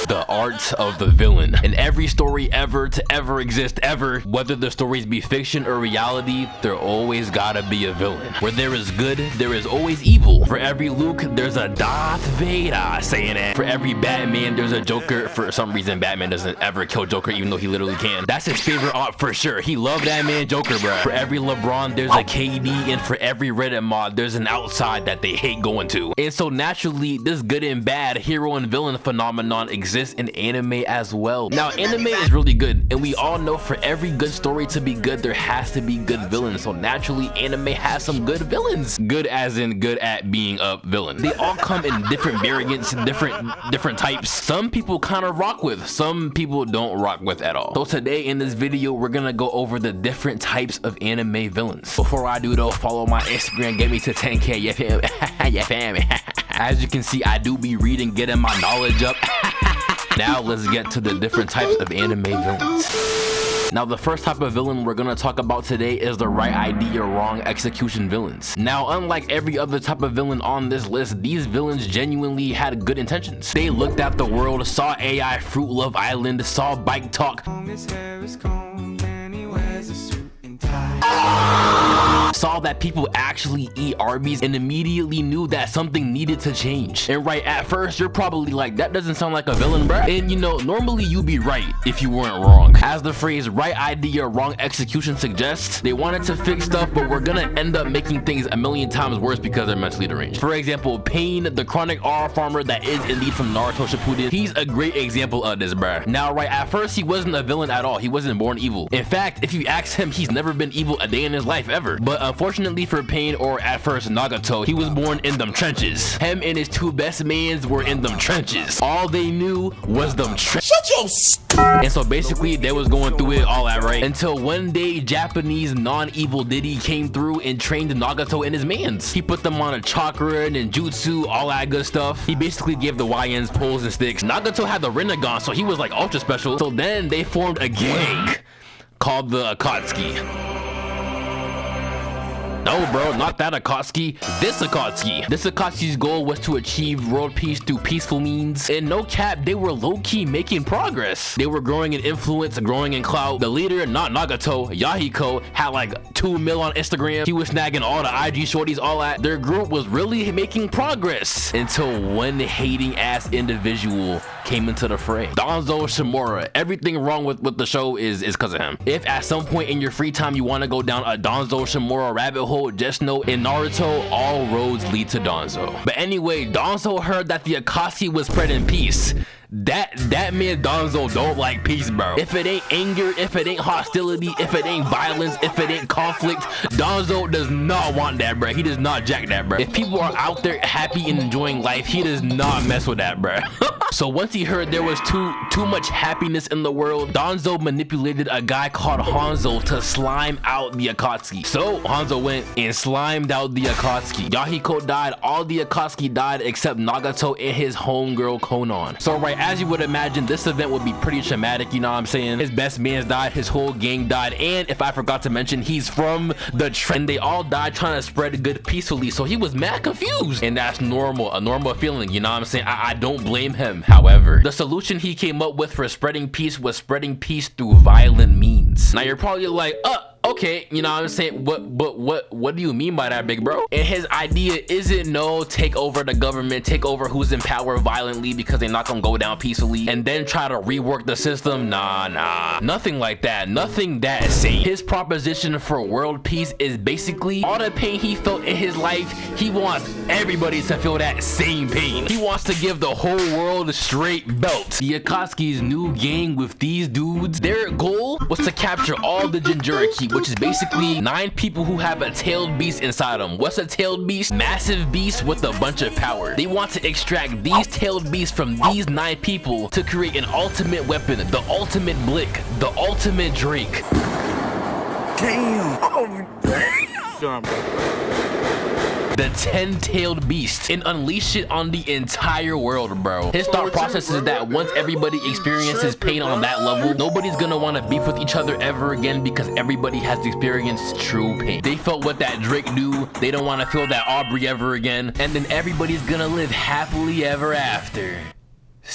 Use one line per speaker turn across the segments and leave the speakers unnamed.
The art of the villain. In every story ever to ever exist ever, whether the stories be fiction or reality, there always gotta be a villain. Where there is good, there is always evil. For every Luke, there's a Darth Vader saying it. For every Batman, there's a Joker. For some reason, Batman doesn't ever kill Joker, even though he literally can. That's his favorite art for sure. He loved that man Joker, bruh. For every LeBron, there's a KD, and for every Reddit mod, there's an outside that they hate going to. And so naturally, this good and bad hero and villain phenomenon exists in anime as well. Now, anime is really good, and we all know for every good story to be good, there has to be good villains. So naturally, anime has some good villains. Good as in good at being a villain. They all come in different variants, different types. Some people kind of rock with, some people don't rock with at all. So today in this video, we're gonna go over the different types of anime villains. Before I do though, follow my Instagram, get me to 10K, you feel me? You feel me? As you can see, I do be reading, getting my knowledge up. Now let's get to the different types of anime villains. Now, the first type of villain we're gonna talk about today is the right idea, wrong execution villains. Now, unlike every other type of villain on this list, these villains genuinely had good intentions. They looked at the world, saw AI, Fruit Love Island, saw bike talk, saw that people actually eat Arby's, and immediately knew that something needed to change. And right at first, you're probably like, that doesn't sound like a villain, bruh. And you know, normally you'd be right if you weren't wrong. As the phrase right idea, wrong execution suggests, they wanted to fix stuff, but we're gonna end up making things a million times worse because they're mentally deranged. For example, Pain, the chronic R farmer that is indeed from Naruto Shippuden, he's a great example of this, bruh. Now, right at first, he wasn't a villain at all. He wasn't born evil. In fact, if you ask him, he's never been evil a day in his life ever. But unfortunately for Pain, or at first Nagato, he was born in them trenches. Him and his two best mans were in them trenches. All they knew was them trenches. And so basically they was going through it all that, right? Until one day Japanese non-evil Diddy came through and trained Nagato and his mans. He put them on a chakra and jutsu, all that good stuff. He basically gave the YNs poles and sticks. Nagato had the Rinnegan, so he was like ultra special. So then they formed a gang called the Akatsuki. No, bro, not that Akatsuki. This Akatsuki. This Akatsuki's goal was to achieve world peace through peaceful means. And no cap, they were low-key making progress. They were growing in influence, growing in clout. The leader, not Nagato, Yahiko, had like 2 mil on Instagram. He was snagging all the IG shorties, all that. Their group was really making progress until one hating ass individual came into the fray. Danzo Shimura. Everything wrong with the show is because of him. If at some point in your free time you want to go down a Danzo Shimura rabbit hole, just know in Naruto, all roads lead to Danzo. But anyway, Danzo heard that the Akatsuki was spreading peace. That man Danzo don't like peace, bro. If it ain't anger, if it ain't hostility, if it ain't violence, if it ain't conflict, Danzo does not want that, bro. He does not jack that, bro. If people are out there happy and enjoying life, he does not mess with that, bro. So once he heard there was too much happiness in the world, Danzo manipulated a guy called Hanzo to slime out the Akatsuki. So Hanzo went and slimed out the Akatsuki. Yahiko died, all the Akatsuki died except Nagato and his homegirl Konan. So right, as you would imagine, this event would be pretty traumatic, you know what I'm saying? His best mans died, his whole gang died, and if I forgot to mention, he's from the trend. They all died trying to spread good peacefully, so he was mad confused. And that's normal, a normal feeling, you know what I'm saying? I don't blame him. However, the solution he came up with for spreading peace was spreading peace through violent means. Now you're probably like, okay, you know what I'm saying? What do you mean by that, big bro? And his idea isn't no take over the government, take over who's in power violently because they're not gonna go down peacefully and then try to rework the system. Nah, nothing like that, nothing that sane. His proposition for world peace is basically all the pain he felt in his life, he wants everybody to feel that same pain. He wants to give the whole world a straight belt. The Akatsuki's new gang with these dudes, their goal was to capture all the Jinchuriki, which is basically 9 people who have a tailed beast inside them. What's a tailed beast? Massive beast with a bunch of power. They want to extract these tailed beasts from these 9 people to create an ultimate weapon, the ultimate Blick, the ultimate Drake. Damn. Oh, damn. The 10-tailed beast, and unleash it on the entire world, bro. His thought process is that once everybody experiences pain on that level, nobody's gonna want to beef with each other ever again because everybody has experienced true pain. They felt what that Drake knew. They don't want to feel that Aubrey ever again, and then everybody's gonna live happily ever after.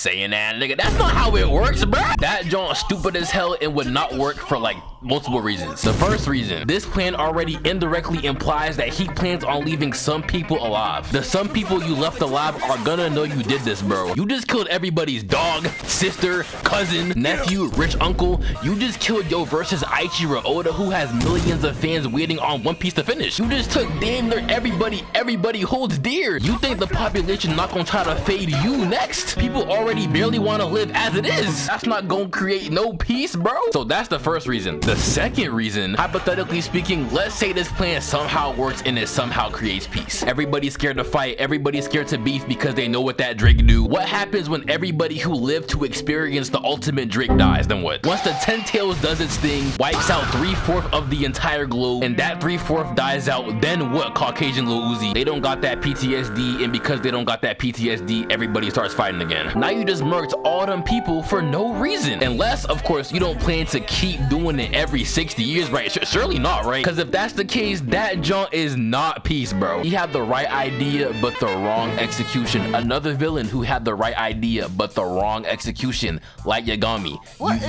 saying that, nigga. That's not how it works, bruh. That joint stupid as hell and would not work for like multiple reasons. The first reason, this plan already indirectly implies that he plans on leaving some people alive. The some people you left alive are gonna know you did this, bro. You just killed everybody's dog, sister, cousin, nephew, rich uncle. You just killed Yo versus Aichiro Oda, who has millions of fans waiting on One Piece to finish. You just took damn near everybody holds dear. You think the population not gonna try to fade you next? People already barely want to live as it is. That's not gonna create no peace, bro. So that's the first reason. The second reason, hypothetically speaking, let's say this plan somehow works and it somehow creates peace. Everybody's scared to fight, everybody's scared to beef because they know what that Drake do. What happens when everybody who lived to experience the ultimate Drake dies? Then what? Once the 10 Tails does its thing, wipes out 3/4 of the entire globe, and that 3/4 dies out, then what, Caucasian Lil Uzi? They don't got that PTSD, and because they don't got that PTSD, everybody starts fighting again. Now you just murked all them people for no reason. Unless, of course, you don't plan to keep doing it every 60 years, right? Surely not, right? Because if that's the case, that junk is not peace, bro. He had the right idea, but the wrong execution. Another villain who had the right idea, but the wrong execution, Light Yagami.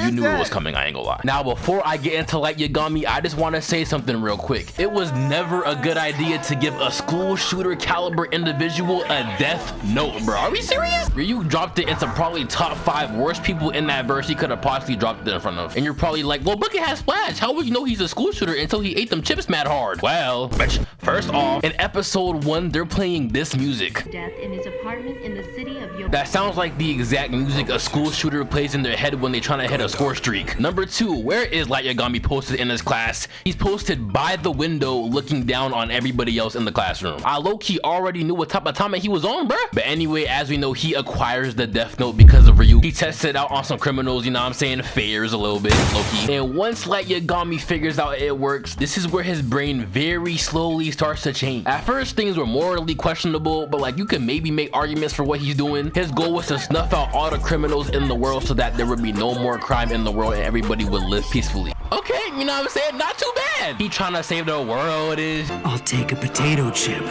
You knew it was coming, I ain't gonna lie. Now, before I get into Light Yagami, I just want to say something real quick. It was never a good idea to give a school shooter caliber individual a death note, bro. Are we serious? You dropped it into probably top 5 worst people in that verse he could have possibly dropped it in front of. And you're probably like, well, BucketHatSplash, how would you know he's a school shooter until he ate them chips mad hard? Well, bitch, first off, in episode 1, they're playing this music.
Death in his apartment in the city of Yokohama.
That sounds like the exact music a school shooter plays in their head when they're trying to hit a score streak. Number 2, where is Light Yagami posted in his class? He's posted by the window looking down on everybody else in the classroom. I low-key already knew what type of time he was on, bruh. But anyway, as we know, he acquires the death note because of Ryu. He tests it out on some criminals, you know what I'm saying, fairs a little bit, low-key. And once Light Yagami figures out it works, this is where his brain very slowly starts to change. At first, things were morally questionable, but like you can maybe make arguments for what he's doing. His goal was to snuff out all the criminals in the world so that there would be no more crime in the world and everybody would live peacefully. Okay, you know what I'm saying? Not too bad. He trying to save the world is.
I'll take a potato chip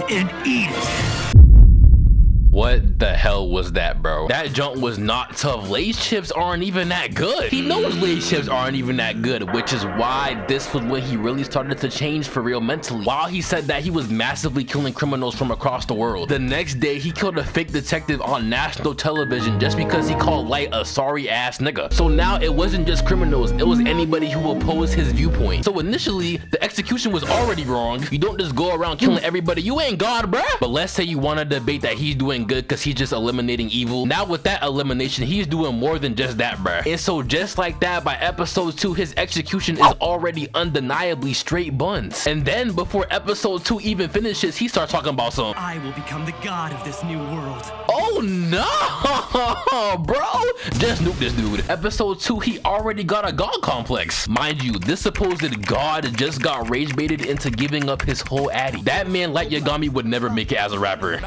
and eat it.
What the hell was that, bro? That junk was not tough. Lay's chips aren't even that good. He knows Lay's chips aren't even that good, which is why this was when he really started to change for real mentally. While he said that, he was massively killing criminals from across the world. The next day, he killed a fake detective on national television just because he called Light a sorry ass nigga. So now it wasn't just criminals, it was anybody who opposed his viewpoint. So initially, the execution was already wrong. You don't just go around killing everybody. You ain't God, bruh. But let's say you want to debate that he's doing good because he's just eliminating evil. Now with that elimination, he's doing more than just that, bruh. And so just like that, by episode 2, his execution is already undeniably straight buns. And then before episode 2 even finishes, he starts talking about some,
I will become the god of this new world.
oh no, bro, just nuke this dude. Episode 2, he already got a god complex. Mind you, this supposed god just got rage baited into giving up his whole addy. That man, Light Yagami, would never make it as a rapper.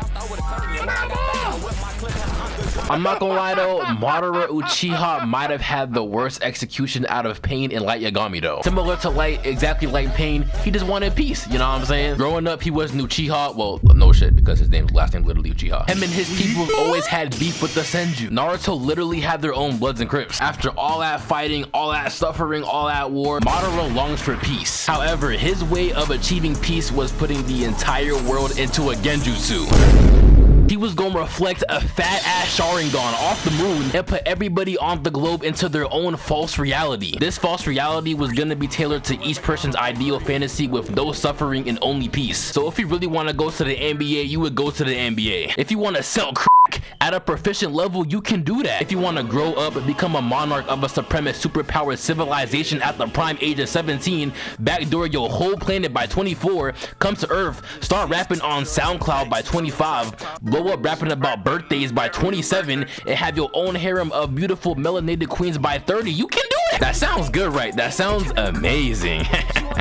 I'm not gonna lie though, Madara Uchiha might have had the worst execution out of Pain in Light Yagami though. Similar to Light, exactly like Pain, he just wanted peace, you know what I'm saying? Growing up, he wasn't Uchiha, well, no shit, because his last name literally Uchiha. Him and his people always had beef with the Senju. Naruto literally had their own Bloods and Crips. After all that fighting, all that suffering, all that war, Madara longs for peace. However, his way of achieving peace was putting the entire world into a genjutsu. He was gonna reflect a fat ass Sharingan off the moon and put everybody on the globe into their own false reality. This false reality was gonna be tailored to each person's ideal fantasy with no suffering and only peace. So if you really want to go to the NBA, you would go to the NBA. If you want to sell crack at a proficient level, you can do that. If you want to grow up and become a monarch of a supremacist superpowered civilization at the prime age of 17, backdoor your whole planet by 24, come to Earth, start rapping on SoundCloud by 25, blow up rapping about birthdays by 27, and have your own harem of beautiful melanated queens by 30, you can do it. That sounds good, right? That sounds amazing.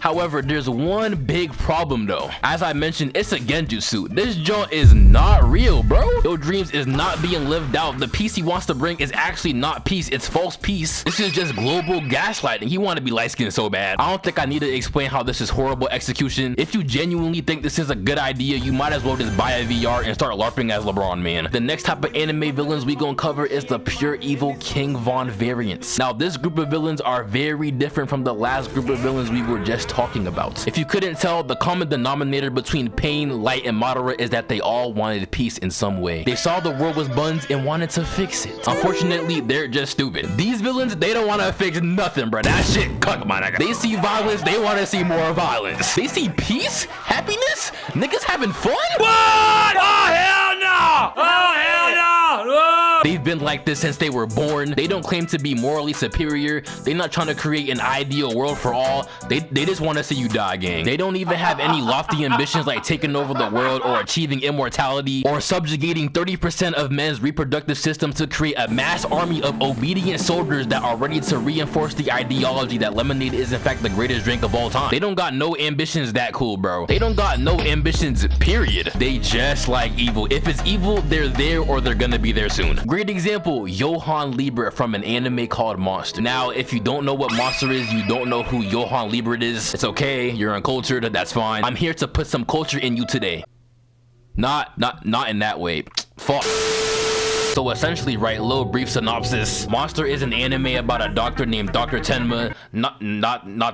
However, there's one big problem though. As I mentioned, it's a genjutsu. This joint is not real, bro. Your dreams is not being lived out. The peace he wants to bring is actually not peace, it's false peace. This is just global gaslighting. He want to be light-skinned so bad. I don't think I need to explain how this is horrible execution. If you genuinely think this is a good idea, you might as well just buy a VR and start LARPing as LeBron, man. The next type of anime villains we gonna cover is the pure evil King Von variants. Now, this group of villains are very different from the last group of villains we were just talking about. If you couldn't tell, the common denominator between Pain, Light, and Madara is that they all wanted peace in some way. They saw the world was buns and wanted to fix it. Unfortunately, they're just stupid. These villains, they don't want to fix nothing, bro. That shit cuck, my nigga. They see violence, they want to see more violence. They see peace, happiness, niggas having fun.
What? Oh, hell no! Oh, hell no! Whoa!
They've been like this since they were born. They don't claim to be morally superior. They're not trying to create an ideal world for all. They just want to see you die, gang. They don't even have any lofty ambitions like taking over the world or achieving immortality or subjugating 30% of men's reproductive system to create a mass army of obedient soldiers that are ready to reinforce the ideology that lemonade is in fact the greatest drink of all time. They don't got no ambitions that cool, bro. They don't got no ambitions, period. They just like evil. If it's evil, they're there or they're gonna be there soon. Great example, Johann Liebert from an anime called Monster. Now, if you don't know what Monster is, you don't know who Johann Liebert is, it's okay, you're uncultured, that's fine. I'm here to put some culture in you today. Not in that way. Fuck. So essentially, right, little brief synopsis. Monster is an anime about a doctor named Dr. Tenma. Not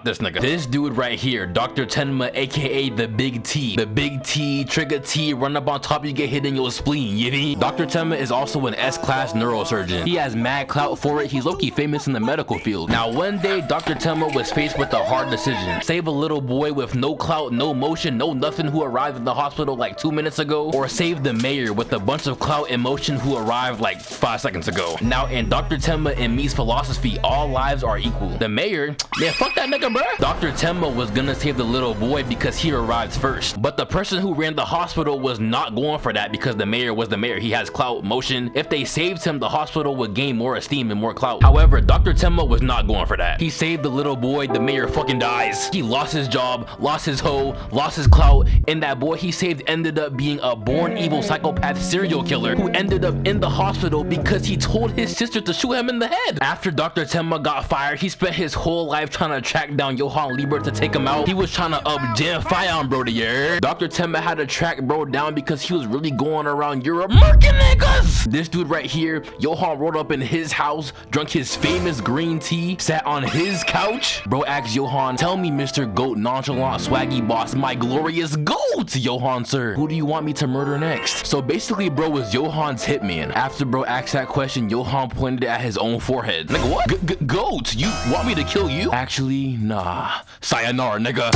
this nigga. This dude right here, Dr. Tenma, aka the Big T. The Big T, trigger T, run up on top, you get hit in your spleen, you know? Dr. Tenma is also an S-class neurosurgeon. He has mad clout for it. He's low-key famous in the medical field. Now, one day, Dr. Tenma was faced with a hard decision. Save a little boy with no clout, no motion, no nothing who arrived in the hospital like 2 minutes ago, or save the mayor with a bunch of clout and motion who arrived like 5 seconds ago. Now, in Dr. Tenma and me's philosophy, all lives are equal. The mayor, man, fuck that nigga, bro. Dr. Tenma was gonna save the little boy because he arrived first. But the person who ran the hospital was not going for that because the mayor was the mayor. He has clout, motion. If they saved him, the hospital would gain more esteem and more clout. However, Dr. Tenma was not going for that. He saved the little boy, the mayor fucking dies. He lost his job, lost his hoe, lost his clout, and that boy he saved ended up being a born evil psychopath serial killer who ended up in the hospital because he told his sister to shoot him in the head. After Dr. Tenma got fired, he spent his whole life trying to track down Johann Liebert to take him out. He was trying to up jam fire on bro, yeah. Dr. Tenma had to track bro down because he was really going around Europe murking niggas. This dude right here, Johann rolled up in his house, drunk his famous green tea, sat on his couch. Bro asked Johann, tell me, Mr. Goat Nonchalant Swaggy Boss, my glorious goat, Johann sir, who do you want me to murder next? So basically, bro was Johann's hitman. After bro asked that question, Johann pointed at his own forehead. Nigga, what? Goat, you want me to kill you? Actually, nah. Sayonara, nigga.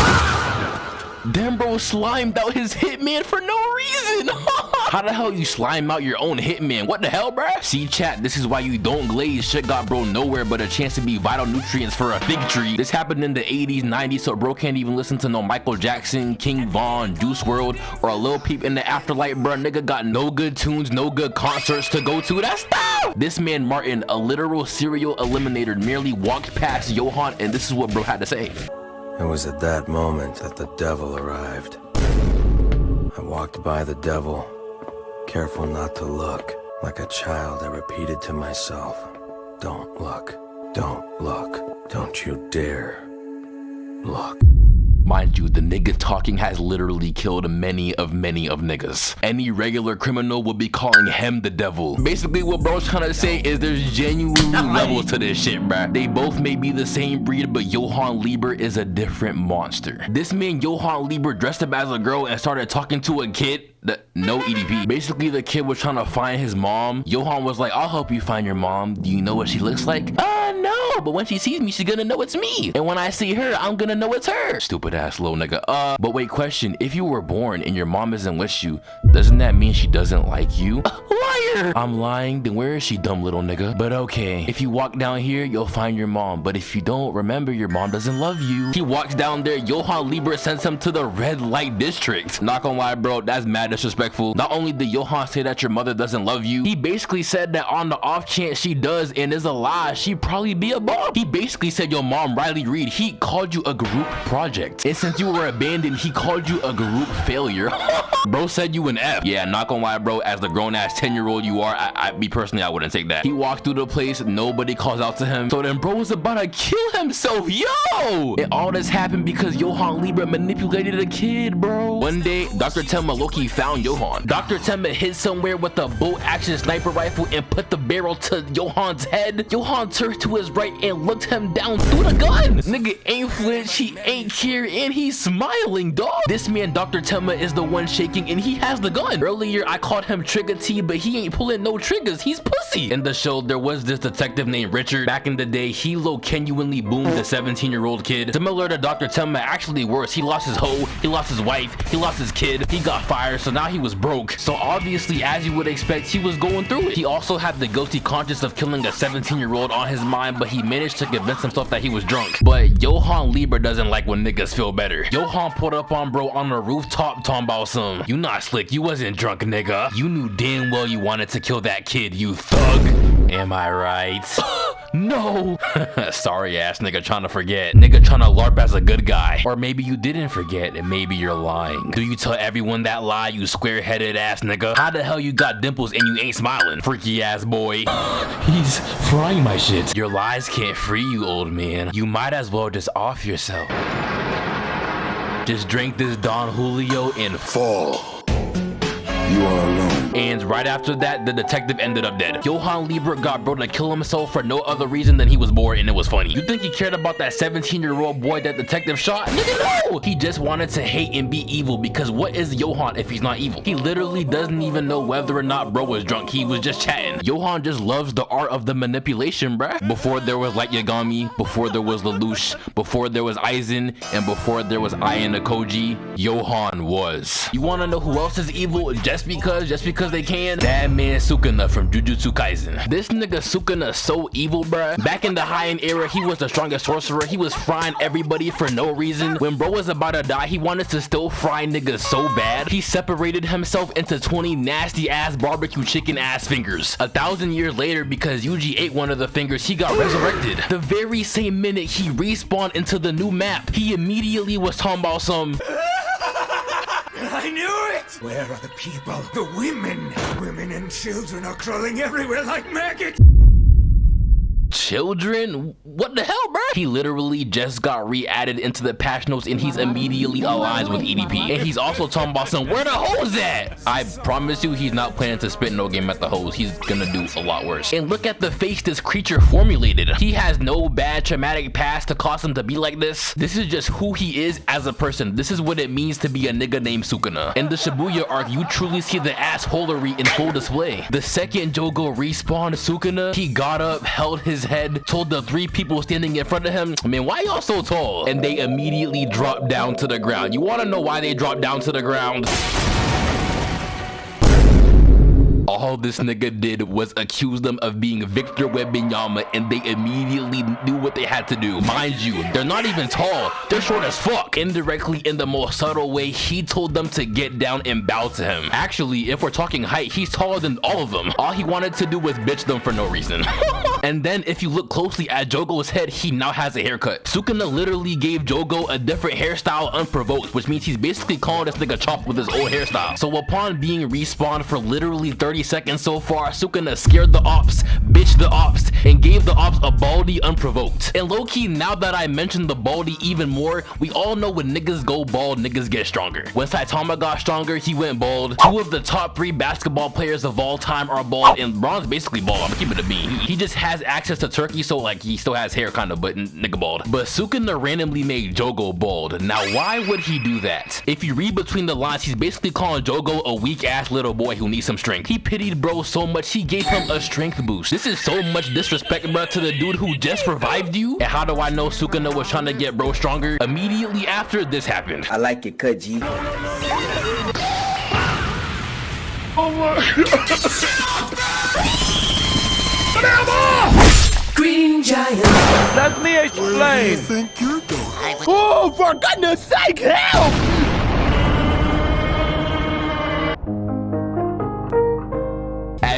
Damn, bro slimed out his hitman for no reason. How the hell you slime out your own hitman? What the hell, bruh? See, chat, this is why you don't glaze. Shit got bro nowhere but a chance to be vital nutrients for a fig tree. This happened in the 80s, 90s, so bro can't even listen to no Michael Jackson, King Von, Juice WRLD, or a Lil Peep in the afterlife, bruh. Nigga got no good tunes, no good concerts to go to. That's stuff. This man Martin, a literal serial eliminator, merely walked past Johann, and this is what bro had to say.
It was at that moment that the devil arrived. I walked by the devil, careful not to look. Like a child, I repeated to myself, don't look, don't look, don't you dare look.
Mind you, the nigga talking has literally killed many of niggas. Any regular criminal would be calling him the devil. Basically, what bro's trying to say is there's genuinely levels to this shit, bruh. They both may be the same breed, but Johann Liebert is a different monster. This man, Johann Liebert, dressed up as a girl and started talking to a kid. No EDP. Basically, the kid was trying to find his mom. Johann was like, I'll help you find your mom. Do you know what she looks like? No, but when she sees me, she's gonna know it's me. And when I see her, I'm gonna know it's her. Stupid ass little nigga. But wait, question. If you were born and your mom isn't with you, doesn't that mean she doesn't like you? Liar! I'm lying, then where is she, dumb little nigga? But okay, if you walk down here, you'll find your mom. But if you don't, remember your mom doesn't love you. He walks down there, Johann Liebert sends him to the red light district. Not gonna lie, bro, that's mad disrespectful. Not only did Johann say that your mother doesn't love you, he basically said that on the off chance she does and is a lie, she'd probably be a Bob? He basically said your mom, Riley Reed, he called you a group project. And since you were abandoned, he called you a group failure. Bro said you an F. Yeah, not gonna lie, bro, as the grown-ass 10-year-old you are, me personally, I wouldn't take that. He walked through the place, nobody calls out to him. So then bro was about to kill himself, yo! And all this happened because Johann Liebert manipulated a kid, bro. One day, Dr. Telma Loki found Johann. Dr. Telma hid somewhere with a bolt-action sniper rifle and put the barrel to Johann's head. Johann turned to his right and looked him down through the gun. Nigga ain't flinch, he ain't care, and he's smiling, dog. This man, Dr. Telma, is the one shaking and he has the gun. Earlier, I called him Trigger T, but he ain't pulling no triggers. He's pussy. In the show, there was this detective named Richard. Back in the day, he genuinely boomed a 17-year-old kid. Similar to Dr. Telma, actually worse. He lost his hoe, he lost his wife, he lost his kid, he got fired, so now he was broke. So obviously, as you would expect, he was going through it. He also had the guilty conscience of killing a 17-year-old on his mind, but he managed to convince himself that he was drunk. But Johann Liebert doesn't like when niggas feel better. Johann pulled up on bro on the rooftop talking about some, you not slick, you wasn't drunk, nigga. You knew damn well you wanted to kill that kid, you thug. Am I right? No. Sorry ass nigga trying to forget. Nigga trying to LARP as a good guy. Or maybe you didn't forget and maybe you're lying. Do you tell everyone that lie, you square-headed ass nigga? How the hell you got dimples and you ain't smiling? Freaky ass boy. He's frying my shit. Your lies can't free you, old man. You might as well just off yourself. Just drink this Don Julio and fall.
You are alone.
And right after that, the detective ended up dead. Johann Liebert got bro to kill himself for no other reason than he was bored and it was funny. You think he cared about that 17-year-old boy that detective shot? Nigga, no! He just wanted to hate and be evil because what is Johann if he's not evil? He literally doesn't even know whether or not bro was drunk. He was just chatting. Johann just loves the art of the manipulation, bruh. Before there was Light Yagami, before there was Lelouch, before there was Aizen, and before there was Ayan Akoji, Johann was. You wanna know who else is evil just because they can? That man Sukuna from Jujutsu Kaisen. This nigga Sukuna so evil, bruh. Back in the Heian era, he was the strongest sorcerer. He was frying everybody for no reason. When bro was about to die, he wanted to still fry niggas so bad. He separated himself into 20 nasty ass barbecue chicken ass fingers. 1,000 years later, because Yuji ate one of the fingers, he got resurrected. The very same minute he respawned into the new map, he immediately was talking about some
I knew it! Where are the people? The women! Women and children are crawling everywhere like maggots!
children? What the hell, bro? He literally just got re-added into the patch notes and he's immediately aligned with EDP. And he's also talking about some, where the hoes at? I promise you he's not planning to spit no game at the hoes. He's gonna do a lot worse. And look at the face this creature formulated. He has no bad traumatic past to cause him to be like this. This is just who he is as a person. This is what it means to be a nigga named Sukuna. In the Shibuya arc, you truly see the assholery in full display. The second Jogo respawned Sukuna, he got up, held his head, told the 3 people standing in front of him, man, why y'all so tall? And they immediately dropped down to the ground. You wanna know why they dropped down to the ground? All this nigga did was accuse them of being Victor Wembanyama, and they immediately knew what they had to do. Mind you, they're not even tall, they're short as fuck. Indirectly, in the most subtle way, he told them to get down and bow to him. Actually, if we're talking height, he's taller than all of them. All he wanted to do was bitch them for no reason. And then if you look closely at Jogo's head, he now has a haircut. Sukuna literally gave Jogo a different hairstyle unprovoked, which means he's basically calling this nigga Chop with his old hairstyle. So upon being respawned for literally 30 seconds so far, Sukuna scared the ops, bitched the ops, and gave the ops a baldy unprovoked. And low-key, now that I mentioned the baldy even more, we all know when niggas go bald, niggas get stronger. When Saitama got stronger, he went bald. 2 of the top 3 basketball players of all time are bald, and Bron's basically bald. I'm keeping it a bean. He just has access to Turkey, so like he still has hair kind of, but nigga bald. But Sukuna randomly made Jogo bald. Now why would he do that? If you read between the lines, he's basically calling Jogo a weak ass little boy who needs some strength. He pitied bro so much he gave him a strength boost. This is so much disrespect, bro, to the dude who just revived you. And how do I know Sukuna was trying to get bro stronger? Immediately after this happened.
I like it, cut G.
Oh my Green Giant. Let me explain. Where do you think you're going? Oh, for goodness sake, help!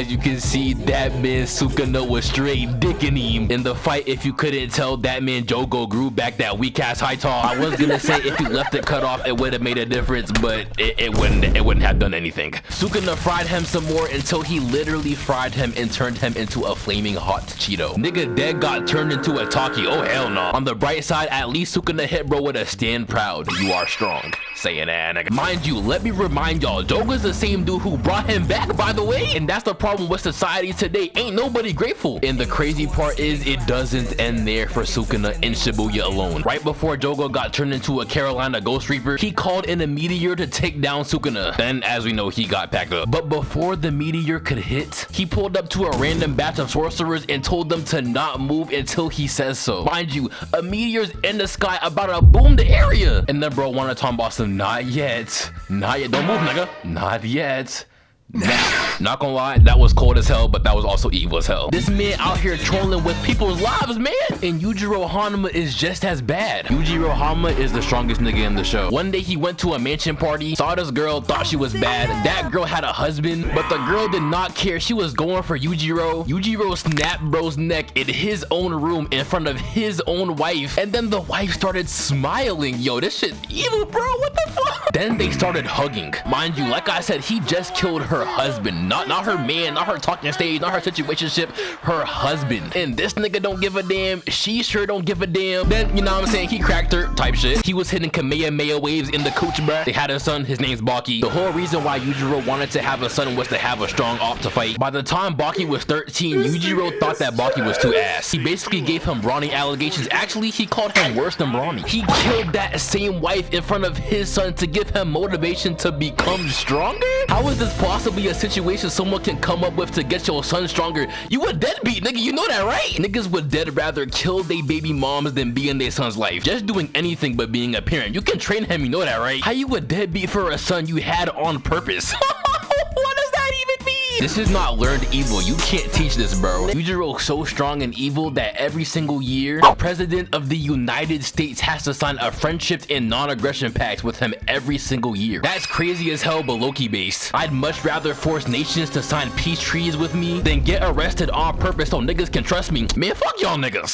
as you can see, that man Sukuna was straight dicking him. In the fight, if you couldn't tell, that man Jogo grew back that weak ass high tall. I was gonna say if you left it cut off, it would have made a difference, but it wouldn't have done anything. Sukuna fried him some more until he literally fried him and turned him into a flaming hot Cheeto. Nigga dead got turned into a Taki. Oh hell no. On the bright side, at least Sukuna hit bro with a stand proud. You are strong. Saying that, nigga. Mind you, let me remind y'all, Jogo's the same dude who brought him back, by the way. And that's the problem with society today. Ain't nobody grateful. And the crazy part is it doesn't end there for Sukuna in Shibuya alone. Right before Jogo got turned into a Carolina Ghost Reaper, he called in a meteor to take down Sukuna. Then, as we know, he got back up. But before the meteor could hit, he pulled up to a random batch of sorcerers and told them to not move until he says so. Mind you, a meteor's in the sky about to boom the area. And then bro wanted to talk about some, not yet. Not yet. Don't move, nigga. Not yet. Now, not gonna lie, that was cold as hell, but that was also evil as hell. This man out here trolling with people's lives, man. And Yujiro Hanuma is just as bad. Yujiro Hanuma is the strongest nigga in the show. One day he went to a mansion party, saw this girl, thought she was bad. That girl had a husband, but the girl did not care. She was going for Yujiro. Yujiro snapped bro's neck in his own room in front of his own wife. And then the wife started smiling. Yo, this shit evil, bro. What the fuck? Then they started hugging. Mind you, like I said, he just killed her husband, not her man, not her talking stage, not her situationship, her husband. And this nigga don't give a damn. She sure don't give a damn. Then, you know what I'm saying, he cracked her type shit. He was hitting Kamehameha waves in the cooch, bruh. They had a son, his name's Baki. The whole reason why Yujiro wanted to have a son was to have a strong op to fight. By the time Baki was 13, Yujiro thought that Baki was too ass. He basically gave him brawny allegations. Actually, he called him worse than brawny. He killed that same wife in front of his son to give him motivation to become stronger? How is this possibly a situation someone can come up with to get your son stronger? You a deadbeat, nigga, you know that, right? Niggas would dead rather kill they baby moms than be in their son's life. Just doing anything but being a parent. You can train him, you know that, right? How you a deadbeat for a son you had on purpose? What does that even mean? This is not learned evil. You can't teach this, bro. Yujiro's so strong and evil that every single year, the president of the United States has to sign a friendship and non-aggression pact with him every single year. That's crazy as hell, but Loki based. I'd much rather force nations to sign peace treaties with me than get arrested on purpose so niggas can trust me. Man, fuck y'all niggas.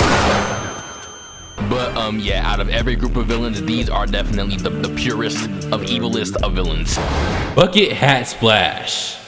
But yeah, out of every group of villains, these are definitely the purest of evilest of villains.
BucketHatSplash.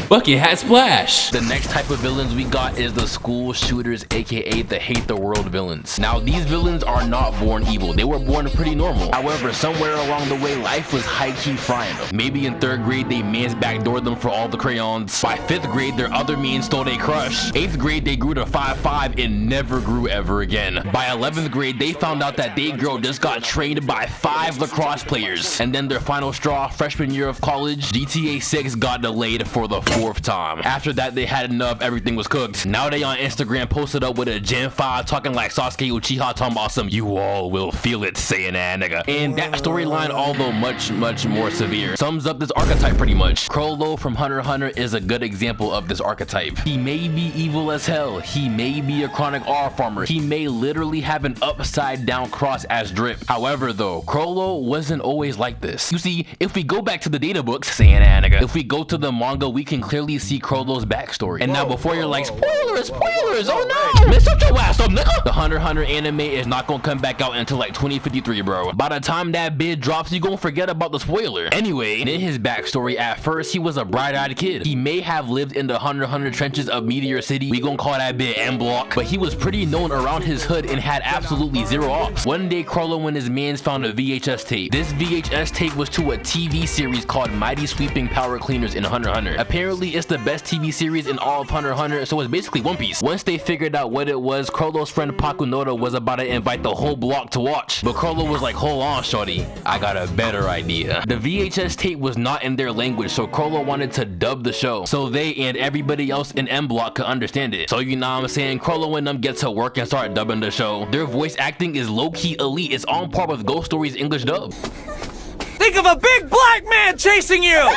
BucketHatSplash.
The next type of villains we got is the school shooters, aka the hate the world villains. Now these villains are not born evil, they were born pretty normal. However, somewhere along the way, life was high-key frying them. Maybe in 3rd grade they mans backdoored them for all the crayons. By 5th grade their other mans stole their crush. 8th grade they grew to 5'5" and never grew ever again. By 11th grade they found out that they girl just got trained by 5 lacrosse players. And then their final straw, freshman year of college, GTA 6 got delayed for the 4th time. After that they had enough, everything was cooked. Now they on Instagram posted up with a Gen 5 talking like Sasuke Uchiha talking about some "you all will feel it" saying that, nigga. And that storyline, although much more severe, sums up this archetype pretty much. Crollo from Hunter x Hunter is a good example of this archetype. He may be evil as hell, he may be a chronic R farmer, he may literally have an upside down cross as drip. However though, Crollo wasn't always like this. You see, if we go back to the data books, saying that, nigga, if we go to the manga, we can clearly see Crollo's backstory. And now before you're like, spoilers, oh no, man, shut your ass up, nigga. The Hunter x Hunter anime is not gonna come back out until like 2053, bro. By the time that bid drops, you gonna forget about the spoiler. Anyway, in his backstory, at first he was a bright-eyed kid. He may have lived in the Hunter x Hunter trenches of Meteor City, we gonna call that bit M Block, but he was pretty known around his hood and had absolutely zero ops. One day Crollo and his mans found a VHS tape. This VHS tape was to a TV series called Mighty Sweeping Power Cleaners in Hunter x Hunter. Apparently it's the best TV series in all of Hunter x Hunter, so it's basically One Piece. Once they figured out what it was, Crollo's friend Pakunoda was about to invite the whole block to watch, but Crollo was like, hold on shorty, I got a better idea. The VHS tape was not in their language, so Crollo wanted to dub the show so they and everybody else in M Block could understand it. So you know what I'm saying, Crollo and them get to work and start dubbing the show. Their voice acting is low-key elite. It's on par with Ghost Story's English dub.
Think of a big black man chasing you!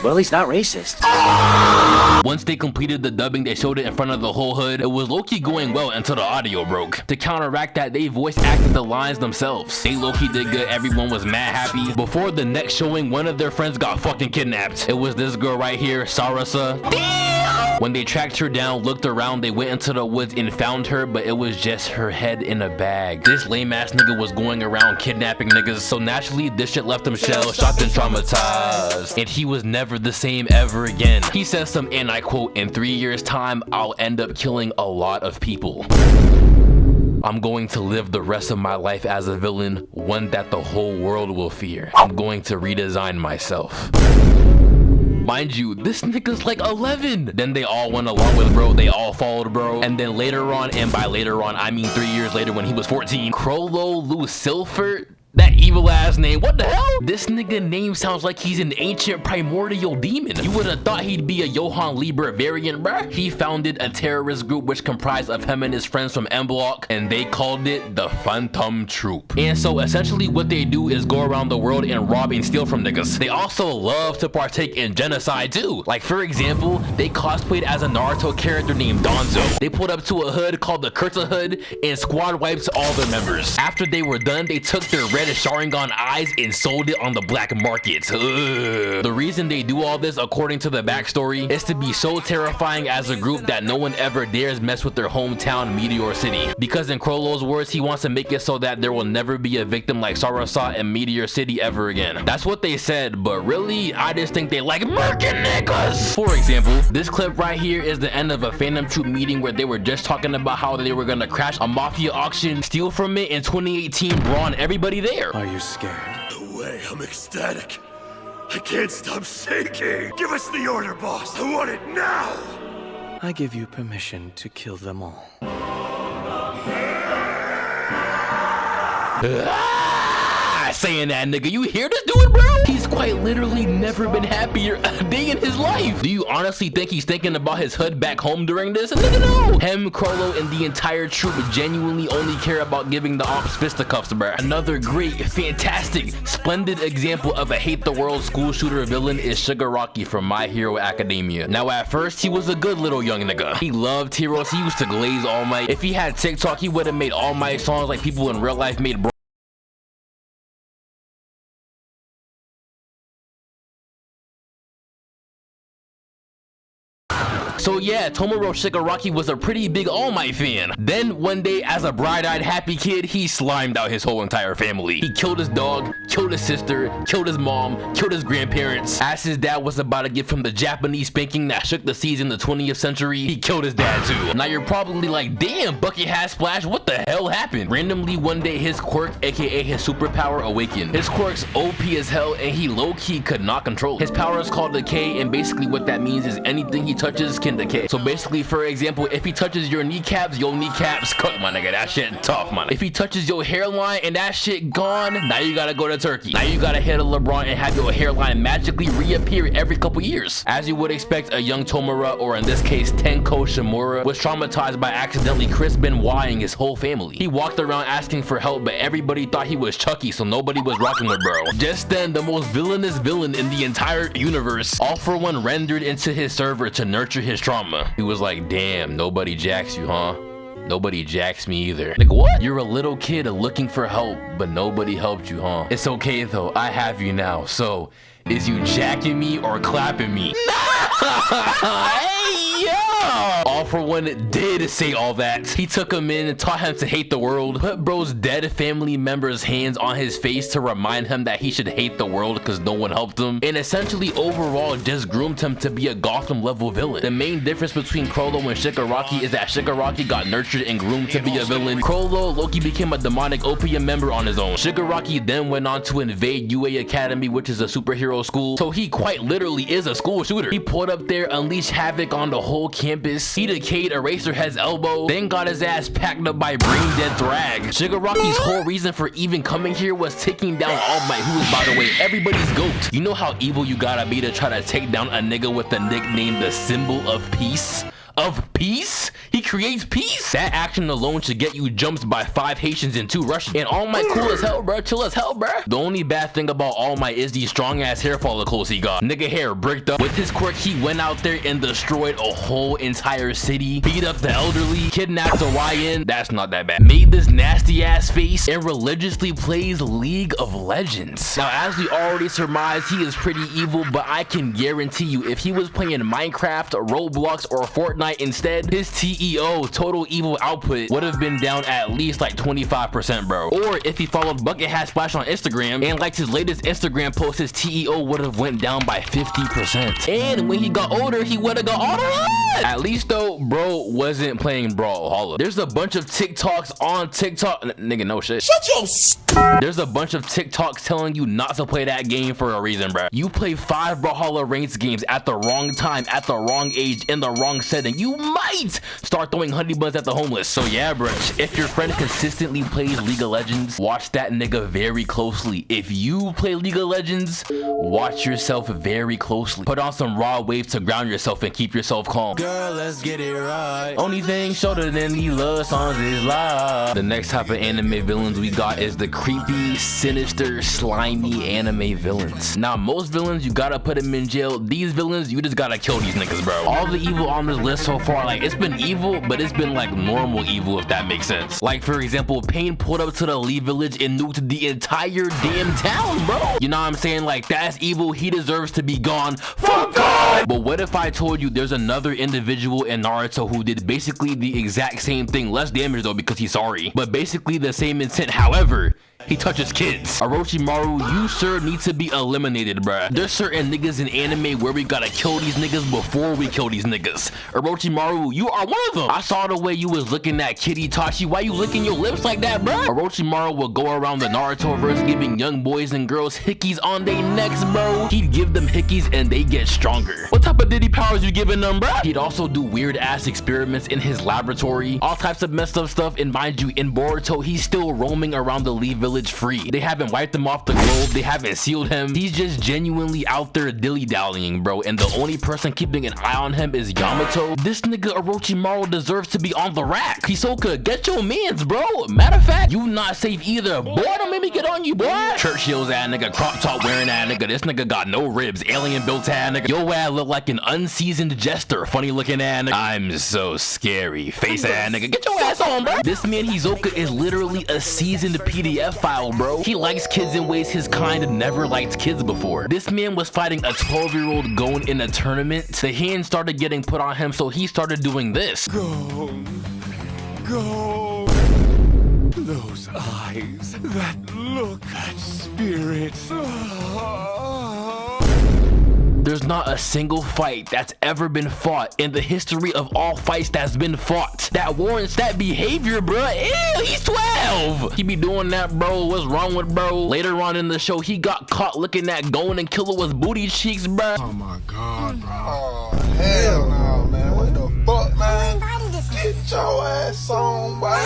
but at least not racist.
Once they completed the dubbing, they showed it in front of the whole hood. It was low-key going well until the audio broke. To counteract that, they voice acted the lines themselves. They low-key did good. Everyone was mad happy. Before the next showing, one of their friends got fucking kidnapped. It was this girl right here, Sarasa. When they tracked her down, looked around, they went into the woods and found her, but it was just her head in a bag. This lame ass nigga was going around kidnapping niggas, so naturally this shit left him shell-shocked and traumatized. And he was never the same ever again. He says some, and I quote, "In 3 years time, I'll end up killing a lot of people. I'm going to live the rest of my life as a villain, one that the whole world will fear. I'm going to redesign myself." Mind you, this nigga's like 11. Then they all went along with bro. They all followed bro. And then later on, and by later on, I mean 3 years later when he was 14, Crollo Lucilfert, that evil ass name, what the hell? This nigga name sounds like he's an ancient primordial demon. You would have thought he'd be a Johann Lieber variant, bruh. He founded a terrorist group which comprised of him and his friends from M Block, and they called it the Phantom Troop. And so essentially what they do is go around the world and rob and steal from niggas. They also love to partake in genocide too. Like for example, they cosplayed as a Naruto character named Danzo. They pulled up to a hood called the Kurta Hood and squad wiped all their members. After they were done, they took their red Sharingan eyes and sold it on the black market. Ugh. The reason they do all this, according to the backstory, is to be so terrifying as a group that no one ever dares mess with their hometown, Meteor City. Because in Crollo's words, he wants to make it so that there will never be a victim like Sarasa in Meteor City ever again. That's what they said, but really, I just think they like murking niggas. For example, this clip right here is the end of a Phantom Troop meeting where they were just talking about how they were gonna crash a mafia auction, steal from it in 2018, brawn everybody there.
Are you scared?
No way, I'm ecstatic. I can't stop shaking. Give us the order, boss. I want it now.
I give you permission to kill them all.
Saying that, nigga, you hear this dude, bro? He's quite literally never been happier a day in his life. Do you honestly think he's thinking about his hood back home during this? Nigga, no. Him, Crollo, and the entire troop genuinely only care about giving the ops fisticuffs, bro. Another great, fantastic, splendid example of a hate the world school shooter villain is Shigaraki from My Hero Academia. Now, at first, he was a good little young nigga. He loved heroes. He used to glaze All Might. If he had TikTok, he would have made All Might songs like people in real life made, bro. So yeah, Tomoro Shigaraki was a pretty big All Might fan. Then one day, as a bright-eyed happy kid, he slimed out his whole entire family. He killed his dog, killed his sister, killed his mom, killed his grandparents. As his dad was about to give him the Japanese spanking that shook the seas in the 20th century, he killed his dad too. Now you're probably like, damn, BucketHatSplash, what the hell happened? Randomly one day, his quirk, aka his superpower, awakened. His quirk's OP as hell, and he low-key could not control it. His power is called Decay, and basically what that means is anything he touches can decay. So basically, for example, if he touches your kneecaps cook, my nigga. That shit tough, man. If he touches your hairline and that shit gone, now you gotta go to Turkey. Now you gotta hit a LeBron and have your hairline magically reappear every couple years. As you would expect, a young Tomura, or in this case Tenko Shimura, was traumatized by accidentally Chris Benoiting his whole family. He walked around asking for help, but everybody thought he was Chucky, so nobody was rocking with bro. Just then, the most villainous villain in the entire universe, All For One, rendered into his server to nurture his trauma. He was like, damn, nobody jacks you, huh? Nobody jacks me either. Like, what? You're a little kid looking for help, but nobody helped you, huh? It's okay though, I have you now. So, is you jacking me or clapping me? Hey, yo! All For One did say all that. He took him in and taught him to hate the world, put bro's dead family members' hands on his face to remind him that he should hate the world because no one helped him, and essentially overall just groomed him to be a Gotham level villain. The main difference between Crollo and Shigaraki is that Shigaraki got nurtured and groomed to be a villain. Crollo low-key became a demonic opium member on his own. Shigaraki then went on to invade UA Academy, which is a superhero school, so he quite literally is a school shooter. He pulled up there, unleashed havoc on the whole campus. He decayed Eraserhead's elbow, then got his ass packed up by brain dead Thrag. Shigaraki's whole reason for even coming here was taking down All Might, who is, by the way, everybody's goat. You know how evil you gotta be to try to take down a nigga with the nickname the Symbol of Peace? of peace? He creates peace? That action alone should get you jumps by 5 Haitians and 2 Russians. And All Might cool as hell, bro. Chill as hell, bro. The only bad thing about All Might is the strong ass hair follicles he got. Nigga hair bricked up. With his quirk, he went out there and destroyed a whole entire city, beat up the elderly, kidnapped a YN. That's not that bad. Made this nasty ass face and religiously plays League of Legends. Now, as we already surmised, he is pretty evil, but I can guarantee you, if he was playing Minecraft, Roblox, or Fortnite instead, his TEO, total evil output, would have been down at least like 25%, bro. Or if he followed BucketHatSplash on Instagram and liked his latest Instagram post, his TEO would have went down by 50%. And when he got older, he would have got all the way. At least though, bro wasn't playing Brawlhalla. There's a bunch of TikToks on TikTok. Nigga, no shit. Shut your There's a bunch of TikToks telling you not to play that game for a reason, bro. You play 5 Brawlhalla ranked games at the wrong time, at the wrong age, in the wrong setting, you might start throwing honey buns at the homeless. So yeah, bro, if your friend consistently plays League of Legends, watch that nigga very closely. If you play League of Legends, watch yourself very closely. Put on some raw waves to ground yourself and keep yourself calm. Girl, let's get it right. Only thing shorter than these love songs is live. The next type of anime villains we got is the creepy, sinister, slimy anime villains. Now, most villains, you gotta put them in jail. These villains, you just gotta kill these niggas, bro. All the evil on this list so far, like, it's been evil, but it's been like normal evil, if that makes sense. Like, for example, Pain pulled up to the Lee village and nuked the entire damn town, bro. You know what I'm saying? Like, that's evil. He deserves to be gone. Fuck God! But what if I told you there's another individual in Naruto who did basically the exact same thing, less damage though because he's sorry, but basically the same intent. However, he touches kids. Orochimaru, you sir need to be eliminated, bruh. There's certain niggas in anime where we gotta kill these niggas before we kill these niggas. Orochimaru, you are one of them. I saw the way you was looking at Kid Itachi. Why you licking your lips like that, bruh? Orochimaru will go around the Naruto-verse giving young boys and girls hickeys on their necks, bro. He'd give them hickeys and they get stronger. What type of Diddy powers you giving them, bruh? He'd also do weird ass experiments in his laboratory. All types of messed up stuff, and mind you, in Boruto, he's still roaming around the Lee village free. They haven't wiped him off the globe. They haven't sealed him. He's just genuinely out there dilly-dallying, bro. And the only person keeping an eye on him is Yamato. This nigga Orochimaru deserves to be on the rack. Hisoka, get your mans, bro. Matter of fact, you not safe either. Boy, don't make me get on you, boy. Churchill's ass nigga, crop top wearing ass nigga. This nigga got no ribs. Alien built ass nigga. Yo ass look like an unseasoned jester. Funny looking ass nigga. I'm so scary. Face ass nigga. Get your ass on, bro. This man Hisoka is literally a seasoned PDF file, bro. He likes kids in ways his kind never liked kids before. This man was fighting a 12-year-old going in a tournament. The hand started getting put on him, so he started doing this.
Go. Those eyes, that look, that spirit.
There's not a single fight that's ever been fought in the history of all fights that's been fought that warrants that behavior, bro. Ew, he's 12. He be doing that, bro. What's wrong with bro? Later on in the show, he got caught looking at Gon and Killer with booty cheeks, bro.
Oh my God, bro. Oh, hell no, man. What the fuck, man? Get your ass on, boy.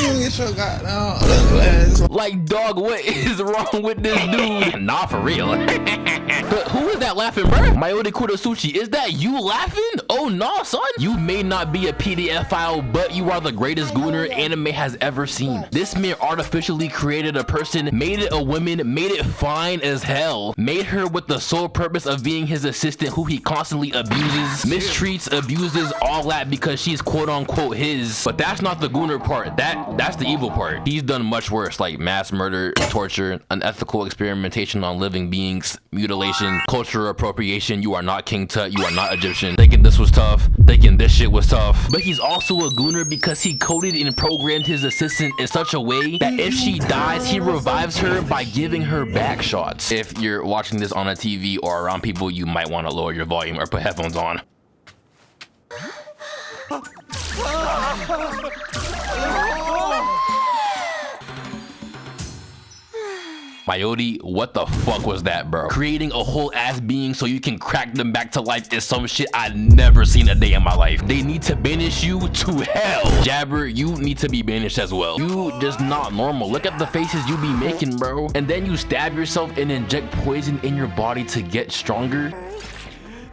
You get your goddamn ugly ass.
Like, dog, what is wrong with this dude? Nah, for real. But who is that laughing, bro? Mayuri Kurosuchi, is that you laughing? Oh, no, son. You may not be a PDF file, but you are the greatest gooner anime has ever seen. This man artificially created a person, made it a woman, made it fine as hell, made her with the sole purpose of being his assistant who he constantly abuses, mistreats, abuses, all that because she's quote-unquote his. But that's not the gooner part. That's the evil part. He's done much worse, like mass murder, torture, unethical experimentation on living beings, mutilation, cultural appropriation. You are not King Tut. You are not Egyptian. Thinking this was tough. Thinking this shit was tough. But he's also a gooner because he coded and programmed his assistant in such a way that if she dies, he revives her by giving her back shots. If you're watching this on a TV or around people, you might want to lower your volume or put headphones on. Mayuri, what the fuck was that, bro? Creating a whole ass being so you can crack them back to life is some shit I've never seen a day in my life. They need to banish you to hell. Jabber, you need to be banished as well. You just not normal. Look at the faces you be making, bro. And then you stab yourself and inject poison in your body to get stronger.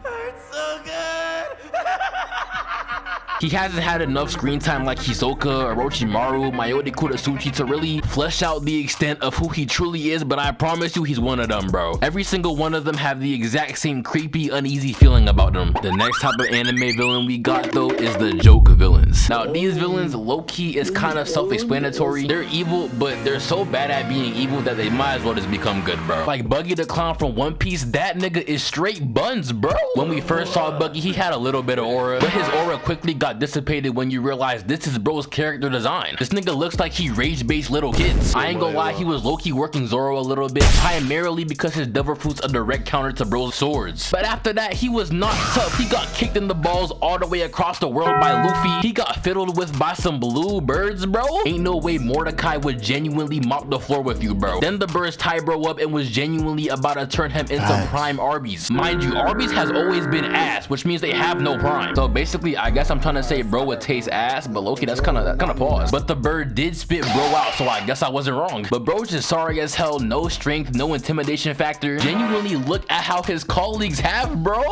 Hurts so good.
He hasn't had enough screen time like Hisoka, Orochimaru, Mayuri Kurasuchi to really flesh out the extent of who he truly is, but I promise you he's one of them, bro. Every single one of them have the exact same creepy, uneasy feeling about them. The next type of anime villain we got though is the joke villains. Now these villains low-key is kind of self-explanatory. They're evil, but they're so bad at being evil that they might as well just become good, bro. Like Buggy the Clown from One Piece, that nigga is straight buns, bro. When we first saw Buggy, he had a little bit of aura, but his aura quickly got dissipated when you realize this is bro's character design. This nigga looks like he rage-based little kids. I ain't gonna lie, he was low-key working Zoro a little bit, primarily because his devil fruit's a direct counter to bro's swords. But after that, he was not tough. He got kicked in the balls all the way across the world by Luffy. He got fiddled with by some blue birds, bro. Ain't no way Mordecai would genuinely mop the floor with you, bro. Then the birds tie bro up and was genuinely about to turn him into prime Arby's. Mind you, Arby's has always been ass, which means they have no prime. So basically, I guess I'm trying to say bro would taste ass, but low-key, that's kind of pause. But the bird did spit bro out, so I guess I wasn't wrong. But bro's just sorry as hell, no strength, no intimidation factor. Genuinely look at how his colleagues have, bro.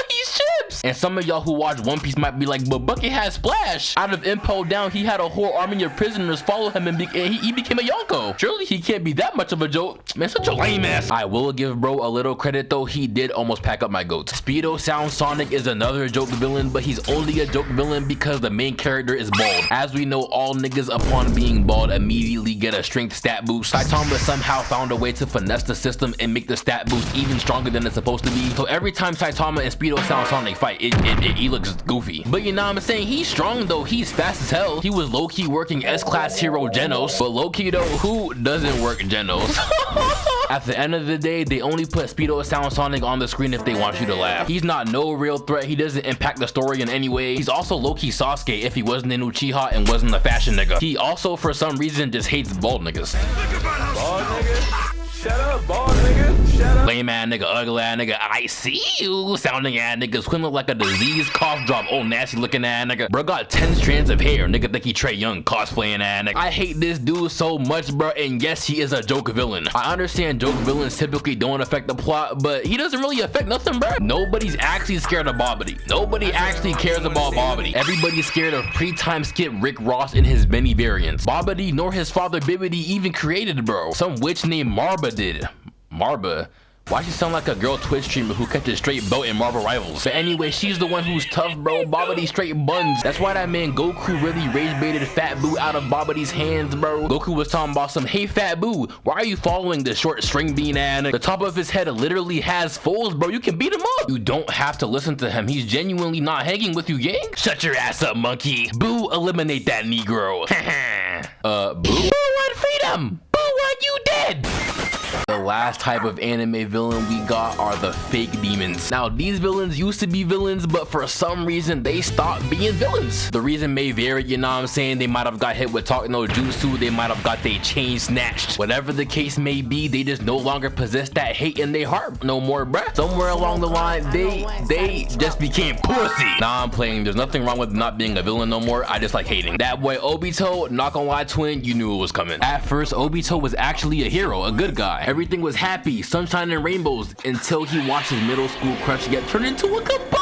He's chips. And some of y'all who watch One Piece might be like, but BucketHatSplash, out of Impo down, he had a whole army of prisoners follow him and he became a Yonko. Surely he can't be that much of a joke. Man, such a lame ass. I will give bro a little credit though, he did almost pack up my goats. Speedo Sound Sonic is another joke villain, but he's only a joke villain because the main character is bald. As we know, all niggas upon being bald immediately get a strength stat boost. Saitama somehow found a way to finesse the system and make the stat boost even stronger than it's supposed to be. So every time Saitama and Speedo Sound Sonic fight, he looks goofy. But you know what I'm saying? He's strong though, he's fast as hell. He was low-key working S-class hero Genos, but low-key though, who doesn't work Genos? At the end of the day, they only put Speedo Sound Sonic on the screen if they want you to laugh. He's not no real threat, he doesn't impact the story in any way. He's also low-key Sasuke if he wasn't an Uchiha and wasn't a fashion nigga. He also for some reason just hates bald niggas.
Bald nigga? Shut up, bald nigga. Shut up.
Lame ass nigga, ugly ass nigga, I see you. Sounding ass niggas, squint look like a disease cough drop. Oh, nasty looking ass nigga. Bro got 10 strands of hair. Nigga think he Trey Young cosplaying ass nigga. I hate this dude so much, bro. And yes, he is a joke villain. I understand joke villains typically don't affect the plot, but he doesn't really affect nothing, bro. Nobody's actually scared of Bobbity. Nobody actually cares about Bobbity. Everybody's scared of pre-time skip Rick Ross in his many variants. Bobbity nor his father Bibbidi even created bro. Some witch named Marba did. Marba? Why she sound like a girl Twitch streamer who catches straight boat in Marvel Rivals? But anyway, she's the one who's tough, bro. Bobbity straight buns. That's why that man Goku really rage baited Fat Boo out of Bobbity's hands, bro. Goku was talking about some, hey Fat Boo, why are you following the short string bean ass? The top of his head literally has folds, bro. You can beat him up. You don't have to listen to him. He's genuinely not hanging with you, gang. Shut your ass up, monkey. Boo, eliminate that Negro. Boo? Boo want freedom. Boo want you dead. The last type of anime villain we got are the fake demons. Now, these villains used to be villains, but for some reason, they stopped being villains. The reason may vary, you know what I'm saying? They might have got hit with Talk No Jutsu, they might have got their chain snatched. Whatever the case may be, they just no longer possess that hate in their heart no more, bruh. Somewhere along the line, they just became pussy. Nah, I'm playing. There's nothing wrong with not being a villain no more. I just like hating. That boy Obito, not gonna lie, twin, you knew it was coming. At first, Obito was actually a hero, a good guy. Everything was happy, sunshine and rainbows, until he watched his middle school crush get turned into a kaboom!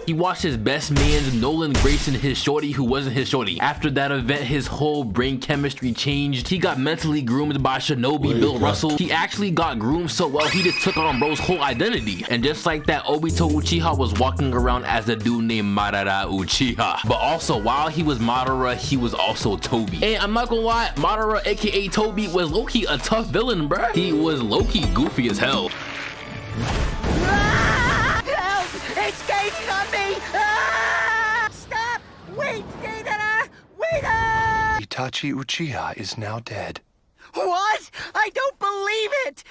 He watched his best man's Nolan Grayson, his shorty who wasn't his shorty. After that event, his whole brain chemistry changed. He got mentally groomed by Shinobi Bill Russell. He actually got groomed so well, he just took on bro's whole identity. And just like that, Obito Uchiha was walking around as a dude named Madara Uchiha. But also, while he was Madara, he was also Toby. And I'm not gonna lie, Madara aka Toby was low-key a tough villain, bruh. He was low-key goofy as hell.
Help! It's gaining on me! Ah! Stop! Wait, Gator! Waiter!
Itachi Uchiha is now dead.
What? I don't believe it!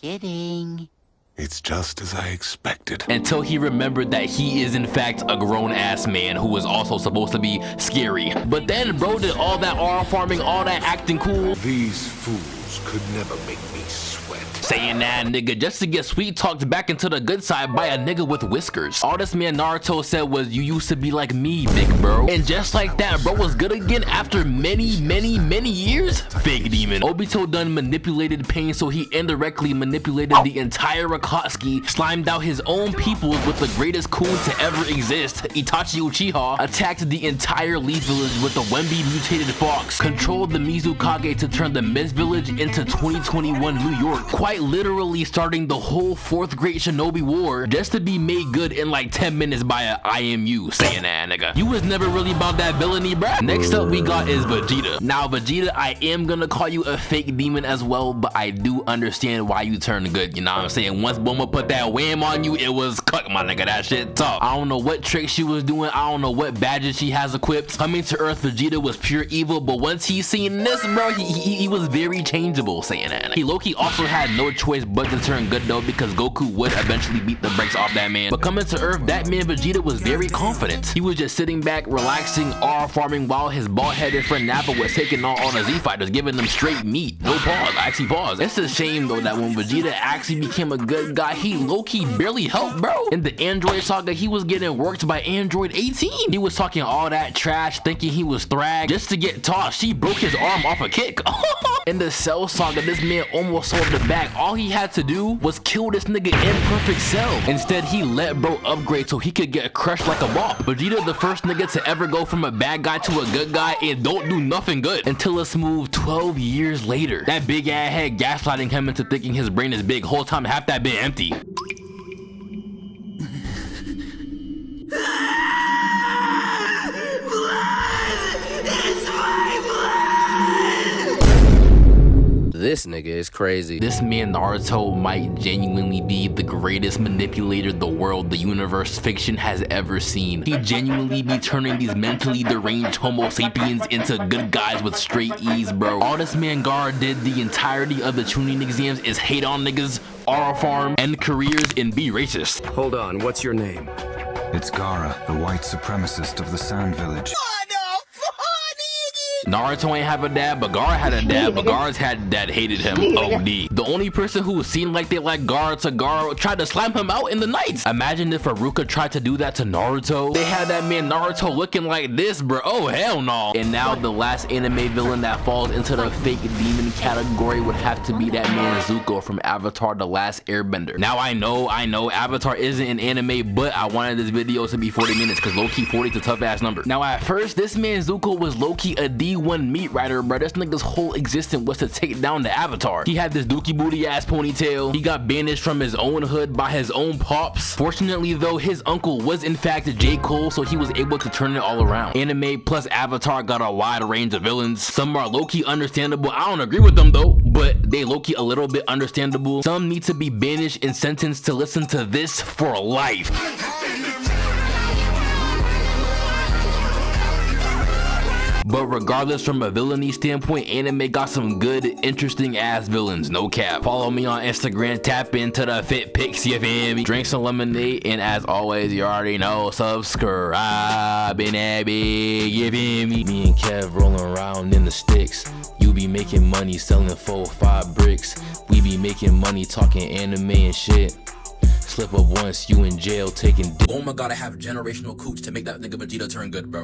Kidding.
It's just as I expected.
Until he remembered that he is in fact a grown-ass man who is also supposed to be scary. But then bro did all that arm farming, all that acting cool.
These fools could never make me sweat.
saying that nigga just to get sweet talked back into the good side by a nigga with whiskers. All this man Naruto said was, you used to be like me, big bro. And just like that, bro was good again after many years. Fake demon. Obito done manipulated pain, so he indirectly manipulated the entire Akatsuki, slimed out his own peoples with the greatest coon to ever exist, Itachi Uchiha, attacked the entire Leaf Village with the Wemby mutated fox, controlled the Mizukage to turn the Mist Village into 2021 New York, quite literally starting the whole 4th Great Shinobi War just to be made good in like 10 minutes by a IMU, saying that nigga. You was never really about that villainy, bruh. Next up we got is Vegeta. Now Vegeta, I am gonna call you a fake demon as well, but I do understand why you turned good, you know what I'm saying? Once Bulma put that wham on you, it was cook, my nigga. That shit tough. I don't know what tricks she was doing, I don't know what badges she has equipped. Coming to Earth, Vegeta was pure evil, but once he seen this, bro, he was very changeable, saying that. He low-key also had no choice but to turn good though, because Goku would eventually beat the brakes off that man. But coming to Earth, that man Vegeta was very confident. He was just sitting back, relaxing, R farming, while his bald-headed friend Nappa was taking on all the Z fighters, giving them straight meat. No pause, actually pause. It's a shame though that when Vegeta actually became a good guy, he low-key barely helped, bro. In the Android saga, he was getting worked by Android 18. He was talking all that trash, thinking he was Thrag, just to get tossed. She broke his arm off a kick. In the Cell saga, this man almost sold the bag. All he had to do was kill this nigga in Perfect Cell. Instead, he let bro upgrade so he could get crushed like a ball. Vegeta, the first nigga to ever go from a bad guy to a good guy and don't do nothing good until a smooth 12 years later. That big ass head gaslighting him into thinking his brain is big. Whole time half that bit empty.
This nigga is crazy.
This man Naruto might genuinely be the greatest manipulator the world, the universe, fiction has ever seen. He genuinely be turning these mentally deranged homo sapiens into good guys with straight ease, bro. All this man Gaara did the entirety of the Chunin exams is hate on niggas, R farm, end careers, and be racist.
Hold on, what's your name?
It's Gaara, the white supremacist of the Sand Village.
Naruto ain't have a dad, but Gaara had a dad, but Gaara's had dad hated him. OD. The only person who seemed like they like Gaara to Gaara tried to slam him out in the nights. Imagine if Haruka tried to do that to Naruto. They had that man Naruto looking like this, bro. Oh, hell no. And now the last anime villain that falls into the fake demon category would have to be that man Zuko from Avatar The Last Airbender. Now I know Avatar isn't an anime, but I wanted this video to be 40 minutes because low-key 40 is a tough ass number. Now at first, this man Zuko was low-key a D1 meat rider, bro. This nigga's whole existence was to take down the Avatar. He had this dookie booty ass ponytail. He got banished from his own hood by his own pops. Fortunately though, his uncle was in fact J. Cole, so he was able to turn it all around. Anime plus Avatar got a wide range of villains. Some are low-key understandable. I don't agree with them though, but they low-key a little bit understandable. Some need to be banished and sentenced to listen to this for life. But regardless, from a villainy standpoint, anime got some good, interesting ass villains, no cap. Follow me on Instagram, tap into the fit pics, you feel me? Drink some lemonade, and as always, you already know, subscribe and that big, you feel me? Me and Kev rolling around in the sticks. You be making money selling 4 or 5 bricks. We be making money talking anime and shit. Slip up once, you in jail taking dick. Bulma gotta have generational cooch to make that nigga Vegeta turn good, bro.